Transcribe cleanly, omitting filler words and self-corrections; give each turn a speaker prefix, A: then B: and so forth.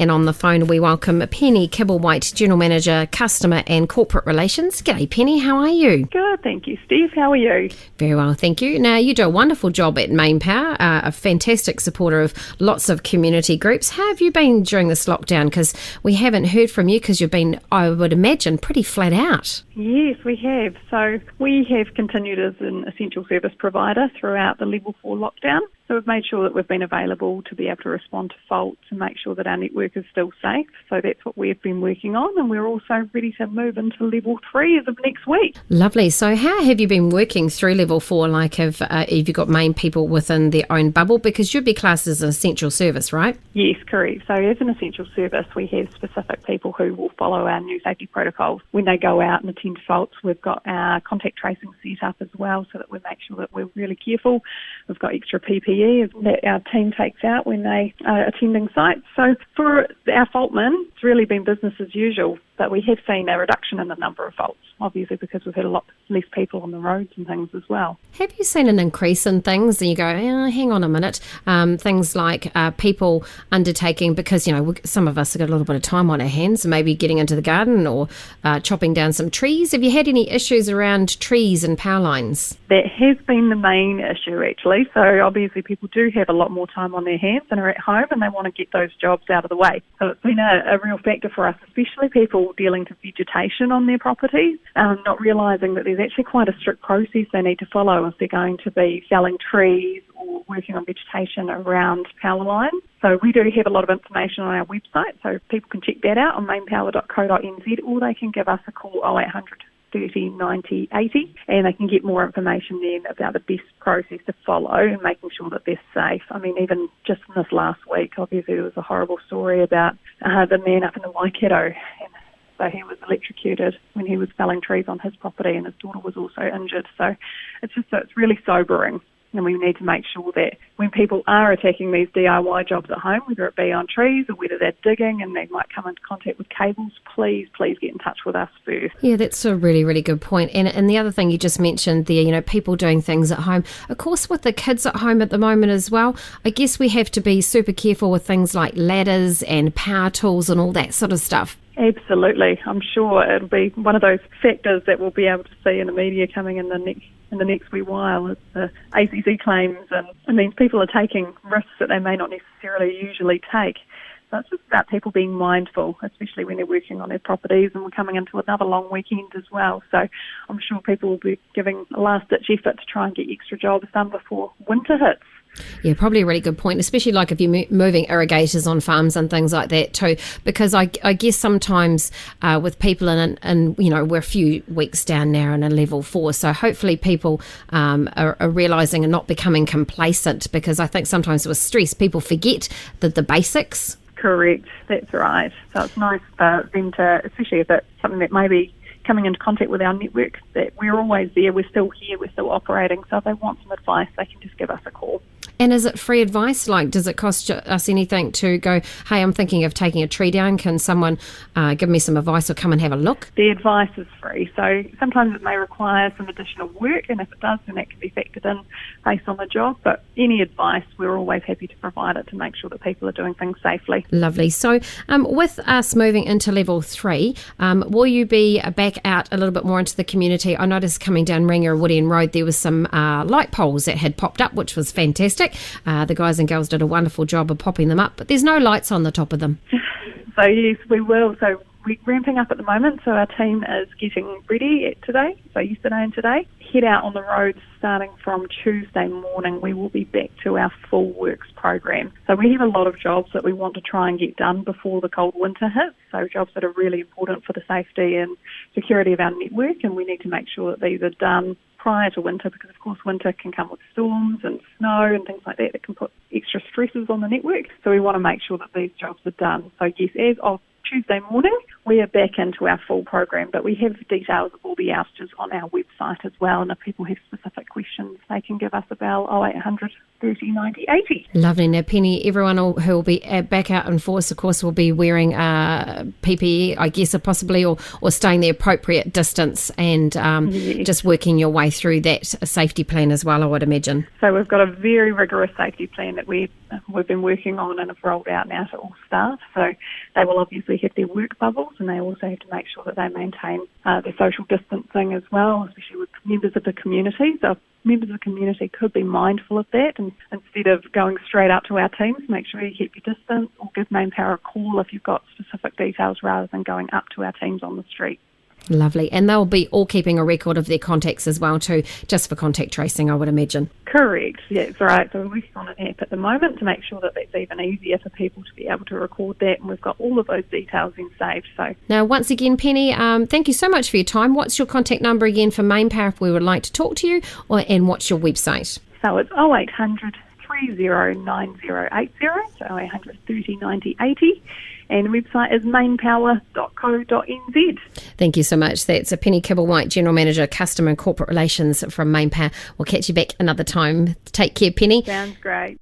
A: And on the phone, we welcome Penny Kibblewhite, General Manager, Customer and Corporate Relations. G'day, Penny. How are you?
B: Good, thank you, Steve. How are you?
A: Very well, thank you. Now, you do a wonderful job at Mainpower, a fantastic supporter of lots of community groups. How have you been during this lockdown? Because we haven't heard from you because you've been, I would imagine, pretty flat out.
B: Yes, we have. So we have continued as an essential service provider throughout the Level 4 lockdown. So we've made sure that we've been available to be able to respond to faults and make sure that our network is still safe. So that's what we've been working on, and we're also ready to move into Level 3 as of next week.
A: Lovely. So how have you been working through Level 4? Like, have you got main people within their own bubble? Because you'd be classed as an essential service, right?
B: Yes, correct. So as an essential service, we have specific people who will follow our new safety protocols. When they go out and attend faults, we've got our contact tracing set up as well so that we make sure that we're really careful. We've got extra PPE that our team takes out when they are attending sites. So for our faultmen, it's really been business as usual, but we have seen a reduction in the number of faults, obviously because we've had a lot less people on the roads and things as well.
A: Have you seen an increase in things? And you go, hang on a minute, things like people undertaking, because, you know, some of us have got a little bit of time on our hands, maybe getting into the garden or chopping down some trees. Have you had any issues around trees and power lines?
B: That has been the main issue, actually. So obviously people do have a lot more time on their hands and are at home and they want to get those jobs out of the way. So it's been a real factor for us, especially people dealing to vegetation on their properties, not realising that there's actually quite a strict process they need to follow if they're going to be felling trees or working on vegetation around power lines. So we do have a lot of information on our website, so people can check that out on mainpower.co.nz, or they can give us a call 0800 30 90 80, and they can get more information then about the best process to follow and making sure that they're safe. I mean, even just in this last week, obviously there was a horrible story about the man up in the Waikato, and so he was electrocuted when he was felling trees on his property, and his daughter was also injured. So it's really sobering. And we need to make sure that when people are attacking these DIY jobs at home, whether it be on trees or whether they're digging and they might come into contact with cables, please get in touch with us first.
A: Yeah, that's a really, really good point. And the other thing you just mentioned there, you know, people doing things at home. Of course, with the kids at home at the moment as well, I guess we have to be super careful with things like ladders and power tools and all that sort of stuff.
B: Absolutely. I'm sure it'll be one of those factors that we'll be able to see in the media coming in the next wee while, is the ACC claims, and it means people are taking risks that they may not necessarily usually take. So it's just about people being mindful, especially when they're working on their properties, and we're coming into another long weekend as well. So I'm sure people will be giving a last-ditch effort to try and get extra jobs done before winter hits.
A: Yeah, probably a really good point, especially like if you're moving irrigators on farms and things like that too, because I guess sometimes with people and you know, we're a few weeks down now in a Level 4, so hopefully people are realising and not becoming complacent, because I think sometimes with stress people forget the basics.
B: Correct, that's right. So it's nice for them to, especially if it's something that may be coming into contact with our network, that we're always there, we're still here, we're still operating. So if they want some advice, they can just give us a call.
A: And is it free advice? Like, does it cost us anything to go, hey, I'm thinking of taking a tree down, can someone give me some advice or come and have a look?
B: The advice is free, so sometimes it may require some additional work, and if it does, then that can be factored in based on the job. But any advice, we're always happy to provide it to make sure that people are doing things safely.
A: Lovely. So with us moving into Level 3, will you be back out a little bit more into the community? I noticed coming down Ringa and Woodian Road, there was some light poles that had popped up, which was fantastic. The guys and girls did a wonderful job of popping them up, but there's no lights on the top of them.
B: So yes, we will. So we're ramping up at the moment, so our team is getting ready yesterday and today. Head out on the roads starting from Tuesday morning. We will be back to our full works program. So we have a lot of jobs that we want to try and get done before the cold winter hits, so jobs that are really important for the safety and security of our network, and we need to make sure that these are done prior to winter, because of course winter can come with storms and snow and things like that can put extra stresses on the network. So we want to make sure that these jobs are done. So yes, as of Tuesday morning, we are back into our full program, but we have details of all the outages on our website as well, and if people have specific questions, they can give us a bell, 0800 30 90 80.
A: Lovely. Now, Penny, everyone who will be back out in force, of course, will be wearing PPE, I guess, possibly, or staying the appropriate distance, and
B: Yes.
A: just working your way through that safety plan as well, I would imagine.
B: So we've got a very rigorous safety plan that we're we've been working on and have rolled out now to all staff. So they will obviously have their work bubbles, and they also have to make sure that they maintain their social distancing as well, especially with members of the community. So members of the community could be mindful of that, and instead of going straight up to our teams, make sure you keep your distance, or give Mainpower a call if you've got specific details rather than going up to our teams on the street.
A: Lovely. And they'll be all keeping a record of their contacts as well too, just for contact tracing, I would imagine.
B: Correct. Yeah, that's right. So we're working on an app at the moment to make sure that that's even easier for people to be able to record that, and we've got all of those details in saved. So
A: now, once again, Penny, thank you so much for your time. What's your contact number again for Mainpower if we would like to talk to you, and what's your website?
B: So it's 0800 309080, so 0800 30 90 80. And the website is mainpower.co.nz.
A: Thank you so much. That's a Penny Kibblewhite, General Manager, Customer and Corporate Relations from Mainpower. We'll catch you back another time. Take care, Penny.
B: Sounds great.